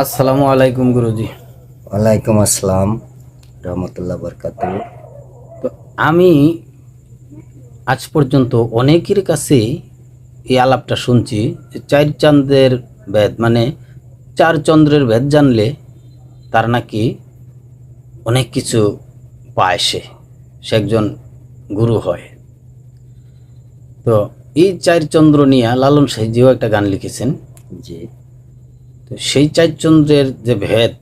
আসসালামু আলাইকুম গুরুজি। ওয়ালাইকুম আসসালাম রহমতুল্লাহ বরকাতুহ। তো আমি আজ পর্যন্ত অনেকের কাছে এই আলাপটা শুনছি যে চার চাঁদের ভেদ মানে চার চন্দ্রের ভেদ জানলে তার নাকি অনেক কিছু পায়, সে একজন গুরু হয়। তো এই চার চন্দ্র নিয়ে লালন সাহিজিও একটা গান লিখেছেন। জি, তো সেই চার চন্দ্রের যে ভেদ,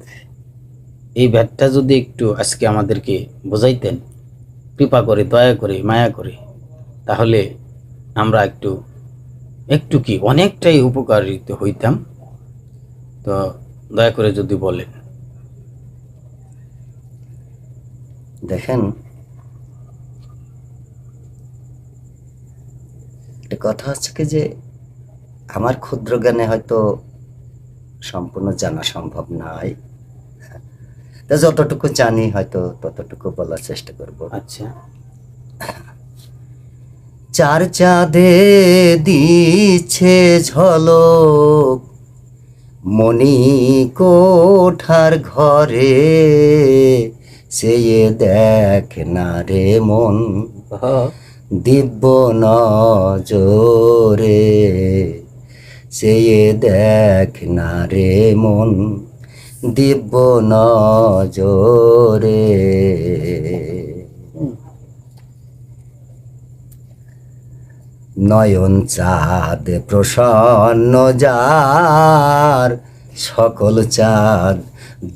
এই ভেদটা যদি একটু আজকে আমাদেরকে বোঝাইতেন কৃপা করে, দয়া করে, মায়া করে, তাহলে আমরা একটু একটু কি অনেকটাই উপকারিত হইতাম। তো দয়া করে যদি বলেন। দেখেন, একটা কথা হচ্ছে কি যে আমার ক্ষুদ্র জ্ঞানে হয়তো সম্পূর্ণ জানা সম্ভব নয়, তা যতটুকু জানি হয়তো ততটুকু বলার চেষ্টা করব। আচ্ছা। চার চাঁদে দিচ্ছে ঝলক মণি কোঠার ঘরে, সে দেখ না রে মন দিব্য নজরে, সে দেখ না রে মন দিব্য নজরে। নয়ন চাঁদ প্রসন্ন যার, সকল চাঁদ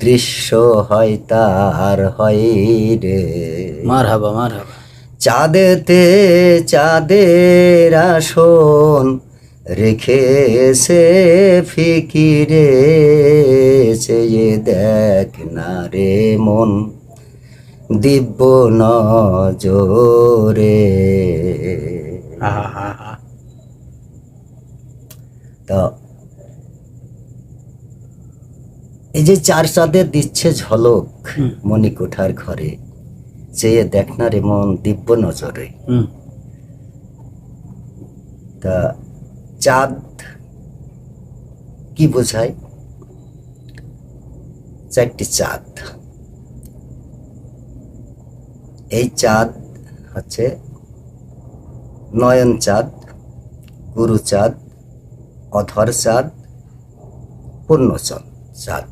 দৃশ্য হয় তার হয় রে। মারহাবা মারহাবা। চাঁদেতে চাঁদের আসন রেখেছে ফিকিরে, সে দেখ না রে মন দিব্য নজরে। আহা। তো এই যে চার চাঁদের দিচ্ছে ঝলক মণিকোঠার ঘরে, চেয়ে দেখ না রে মন দিব্য নজরে। তা চাঁদ কি বোঝায়? চারটি চাঁদ। এই চাঁদ হচ্ছে নয়ন চাঁদ, গুরু চাঁদ, অধর চাঁদ, পূর্ণচন্দ্র চাঁদ।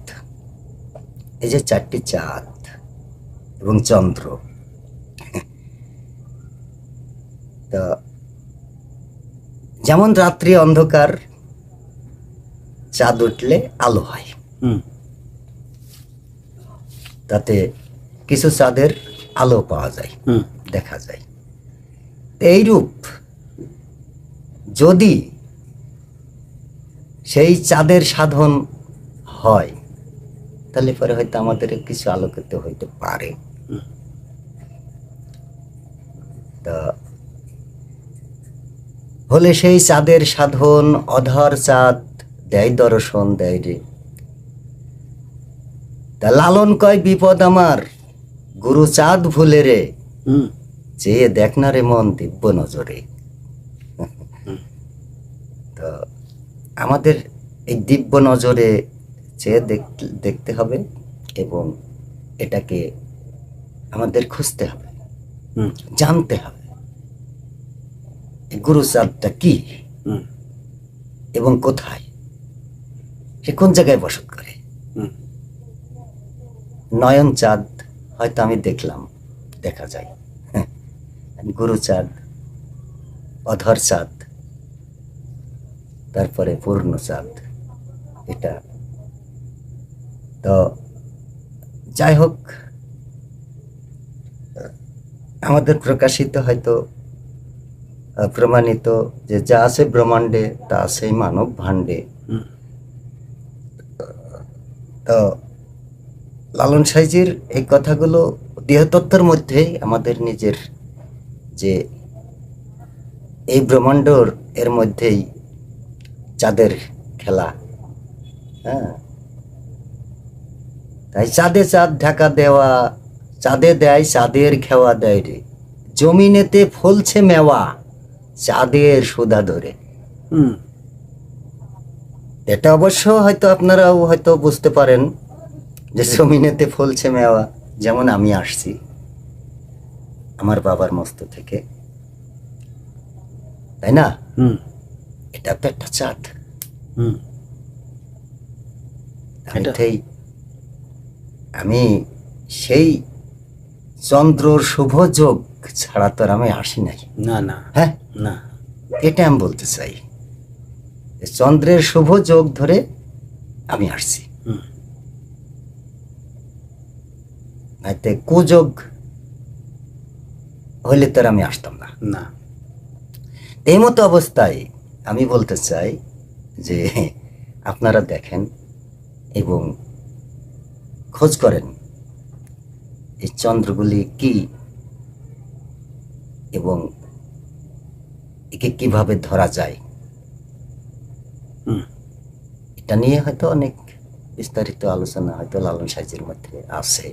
এই যে চারটি চাঁদ এবং চন্দ্র। তা যেমন রাত্রি অন্ধকার, চাঁদ উঠলে আলো হয়, তাতে কিছু চাঁদের আলো পাওয়া যায়, দেখা যায়। এইরূপ যদি সেই চাঁদের সাধন হয়, তাহলে পরে হয়তো আমাদের কিছু আলোকিত হইতে পারে। তা হলে সেই চাঁদের সাধন অধর চাঁদ দেয় দর্শন দেয় রে। তা লালন কয় বিপদ আমার গুরু চাঁদ ভুলে রে, চেয়ে দেখ না রে মন দিব্য নজরে। তো আমাদের এই দিব্য নজরে চেয়ে দেখতে হবে এবং এটাকে আমাদের খুঁজতে হবে, জানতে হবে গুরু চাঁদটা কি এবং কোথায়, সে কোন জায়গায় বসত করে। নয়ন চাঁদ হয়তো আমি দেখলাম, দেখা যায়। গুরু চাঁদ, অধর চাঁদ, তারপরে পূর্ণ চাঁদ, এটা তো যাই হোক, আমাদের প্রকাশিত হয়তো প্রমাণিত যে যা আছে ব্রহ্মাণ্ডে তা আছে মানব ভাণ্ডে। তো লালন সাইজির এই কথাগুলো দেহতত্ত্বের মধ্যেই আমাদের নিজের যে এই ব্রহ্মাণ্ডর এর মধ্যেই চাঁদের খেলা। হ্যাঁ, তাই চাঁদে চাঁদ ঢাকা দেওয়া, চাঁদে দেয় চাঁদের খেওয়া দেয় রে, জমিনেতে ফলছে মেওয়া চাঁদের সুধা ধরে। এটা অবশ্য হয়তো আপনারাও হয়তো বুঝতে পারেন যে জমিনেতে ফলছে মেওয়া, যেমন আমি আসছি আমার বাবার মস্ত থেকে, তাই না? হুম এটা তো একটা চাঁদ। হুম এটা আমি সেই চন্দ্রর শুভ যোগ ছাড়া তো আর আমি আসি নাই। না না হ্যাঁ, না এটা আমি বলতে চাই, যে চন্দ্রের শুভ যোগ ধরে আমি আসছি, হুম নাইতে কুযোগ হইলে তো আর আমি আসতাম না। না এই মতো অবস্থায় আমি বলতে চাই যে আপনারা দেখেন এবং খোঁজ করেন এই চন্দ্রগুলি কি এবং একে কিভাবে ধরা যায়। হুম এটা নিয়ে হয়তো অনেক বিস্তারিত আলোচনা হয়তো লালন সাহিত্যের মধ্যে আছে,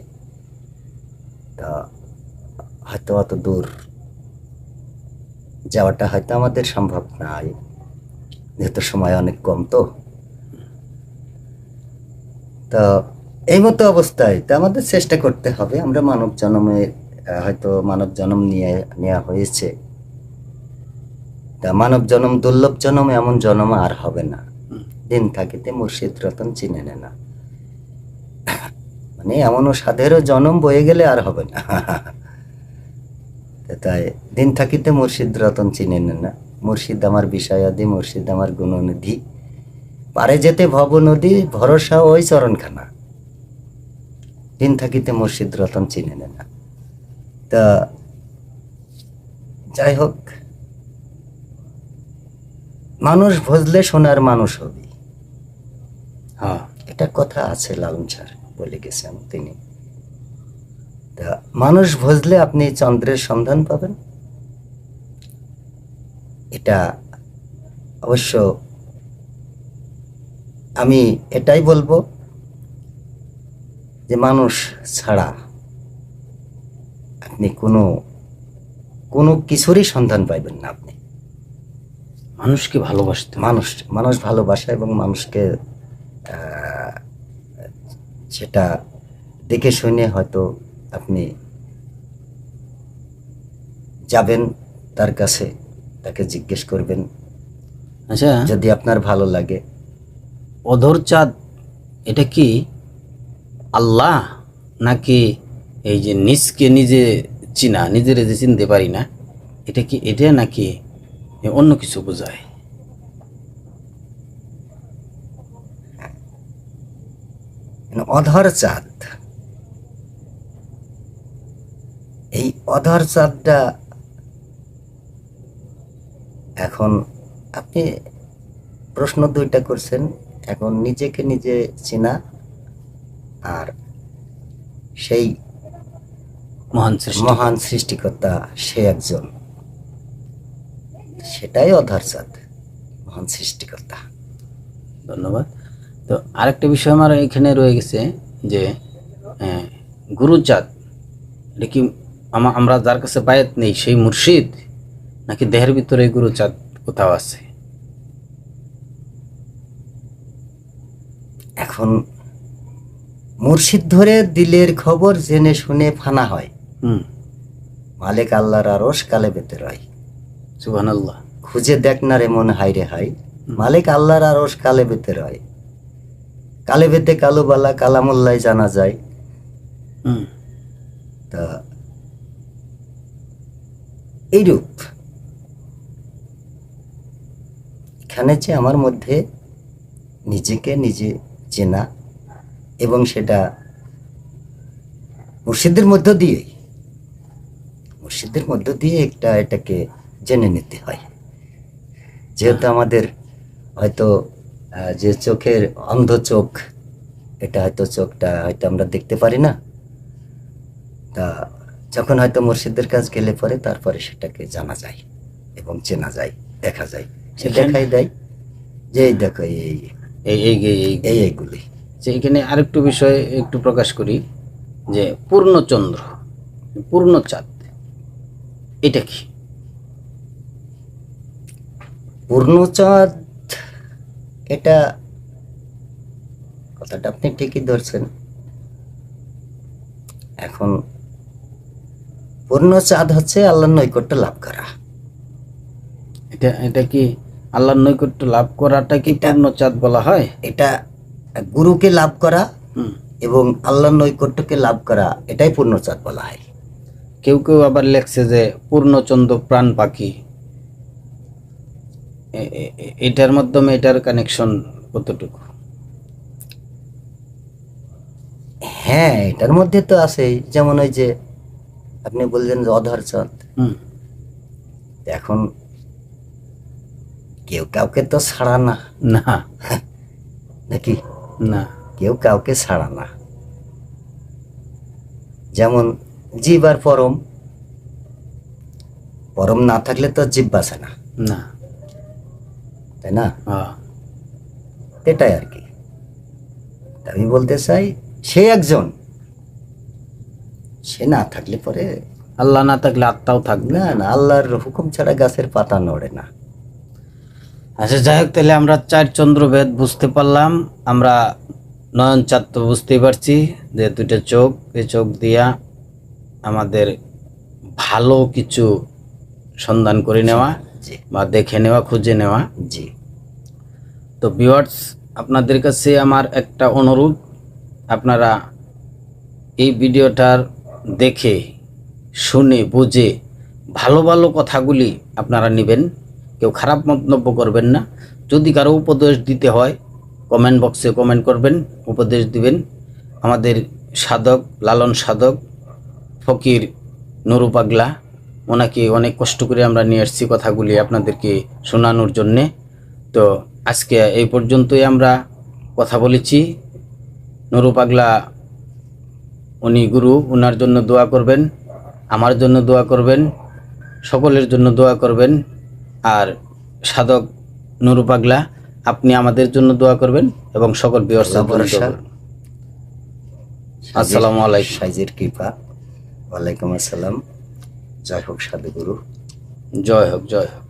তা হয়তো অত দূর যাওয়াটা হয়তো আমাদের সম্ভব নয়, যেহেতু সময় অনেক কম। তো এই মতো অবস্থায় তো আমাদের চেষ্টা করতে হবে। আমরা মানব জন্মে হয়তো মানব জন্ম নিয়ে নেওয়া হয়েছে, তা মানব জন্ম দুর্লভ জন্ম, এমন জন্ম আর হবে না। দিন থাকিতে মুর্শিদ রতন চিনে নে না, মানে এমনও সাধেরও জন্ম বয়ে গেলে আর হবে না। তাই দিন থাকিতে মুর্শিদ রতন চিনে নে না, মুর্শিদ আমার বিষয়াদি, মুর্শিদ আমার গুণনিধি, পারে যেতে ভব নদী, ভরসা ওই চরণখানা, দিন থাকিতে মুর্শিদ রতন চিনে নে না। তা যাই হোক, মানুষ ভজলে সোনার মানুষ হবি, হ্যাঁ এটা কথা আছে, লালন স্যার বলে গেছেন তিনি। তা মানুষ ভজলে আপনি চন্দ্রের সন্ধান পাবেন, এটা অবশ্য আমি এটাই বলবো যে মানুষ ছাড়া আপনি কোনো কোনো কিছুরই সন্ধান পাইবেন না। আপনি মানুষকে ভালোবাসতে হবে। মানুষ ভালোবাসা এবং মানুষকে সেটা দেখে শুনে হয়তো আপনি যাবেন তার কাছে, তাকে জিজ্ঞেস করবেন, আচ্ছা যদি আপনার ভালো লাগে। অধর চাঁদ এটা কি আল্লাহ, নাকি এই যে নিজকে নিজে চিনা, নিজের যে চিনতে পারি না, এটা কি এটা, নাকি অন্য কিছু বোঝায়? অধর চাঁদ, এই অধর চাঁদটা এখন আপনি প্রশ্ন দুইটা করছেন, এখন নিজেকে নিজে চেনা আর সেই মহান সৃষ্টিকর্তা, সে একজন, সেটাই অধর চাঁদ, মহান সৃষ্টিকর্তা। ধন্যবাদ। তো আরেকটা বিষয় আমার এখানে রয়ে গেছে যে গুরুচাঁদ, এটা কি আমরা যার কাছে বায়াত নেই সেই মুর্শিদ, নাকি দেহের ভিতরে গুরুচাঁদ কোথাও আছে? এখন মুর্শিদ ধরে দিলের খবর জেনে শুনে ফানা হয়, মালিক আল্লাহর আরশ কালে বেতে রয়। সুবহানাল্লাহ। খুঁজে দেখ না রে মন, হাই রে হাই, মালিক আল্লাহর আরশ কালে বেতে রয়। কালে বেতে কালুবালা কালামুল্লাহ জানা যায়। তা এইরূপ এখানে যে আমার মধ্যে নিজেকে নিজে চেনা এবং সেটা মুর্শিদের মধ্য দিয়ে এটাকে জেনে নিতে হয়। যেহেতু আমাদের হয়তো যে চোখের অন্ধ চোখ, এটা হয়তো চোখটা হয়তো আমরা দেখতে পারি না, তা যখন হয়তো মুর্শিদের কাছে গেলে পরে তারপরে সেটাকে জানা যায় এবং চেনা যায়, দেখা যায়। সে দেখাই দেয় যে এই দেখো এইগুলি। যে এখানে আরেকটু বিষয় একটু প্রকাশ করি, যে পূর্ণচন্দ্র, পূর্ণচাঁদ, এটা কি? পূর্ণচাঁদ এটা কথাটা আপনি ঠিকই ধরছেন। এখন পূর্ণ চাঁদ হচ্ছে আল্লাহর নৈকট্য লাভ করা। এটা এটা কি আল্লাহর নৈকট্য লাভ করাটা কি পূর্ণ চাঁদ বলা হয়? এটা গুরুকে লাভ করা হুম। এবং আল্লাহর নৈকট্যকে লাভ করা, এটাই পূর্ণ চাঁদ বলা হয়। কেউ কেউ আবার লেখছে যে পূর্ণচন্দ্র প্রাণ পাখি। এটার মাধ্যমে এটার কানেকশন কতটুকু? হ্যাঁ, এটার মধ্যে তো আছে, যেমন ওই যে আপনি বললেন যে অধর চাঁদ। হুম। এখন কেউ কাউকে তো ছাড়া না, না নাকি? না। কেউ কাউকে ছাড়া না। যেমন জীব আর পরম, পরম না থাকলে তো জীব বাঁচে না, না। তাই না? হ্যাঁ। এটাই আর কি। তা আমি বলতে চাই, সে একজন, সে না থাকলে পরে আল্লাহ না থাকলে আত্মাও থাকবে না, না। না, আল্লাহর হুকুম ছাড়া গাছের পাতা নড়ে না। আচ্ছা, যাই হোক, তাহলে আমরা চার চন্দ্রভেদ বুঝতে পারলাম। আমরা নয়ন চাঁদ তো বুঝতেই পারছি যে দুইটা চোখ, এই চোখ দিয়া আমাদের ভালো কিছু সন্ধান করে নেওয়া জি, বা দেখে নেওয়া, খুঁজে নেওয়া। জি, তো ভিউয়ার্স, আপনাদের কাছে আমার একটা অনুরোধ, আপনারা এই ভিডিওটার দেখে শুনে বুঝে ভালো ভালো কথাগুলি আপনারা নেবেন, কেউ খারাপ মন্তব্য করবেন না। যদি কারো উপদেশ দিতে হয় কমেন্ট বক্সে কমেন্ট করবেন, উপদেশ দিবেন। আমাদের সাধক, লালন সাধক ফকির নুরু পাগলা, ওনাকে অনেক কষ্ট করে আমরা নিয়ে আসছি কথাগুলি আপনাদেরকে শোনানোর জন্যে। তো আজকে এই পর্যন্তই আমরা কথা বলেছি। নুরু পাগলা উনি গুরু, ওনার জন্য দোয়া করবেন, আমার জন্য দোয়া করবেন, সকলের জন্য দোয়া করবেন। আর সাধক নুরু পাগলা, আপনি আমাদের জন্য দোয়া করবেন এবং সকল ভিউয়ার্সের জন্য দোয়া করবেন। আসসালামু আলাইকুম। সাইজের কৃপা। ওয়ালাইকুম আসসালাম। জয় হোক সাধুগুরু। জয় হোক, জয় হোক।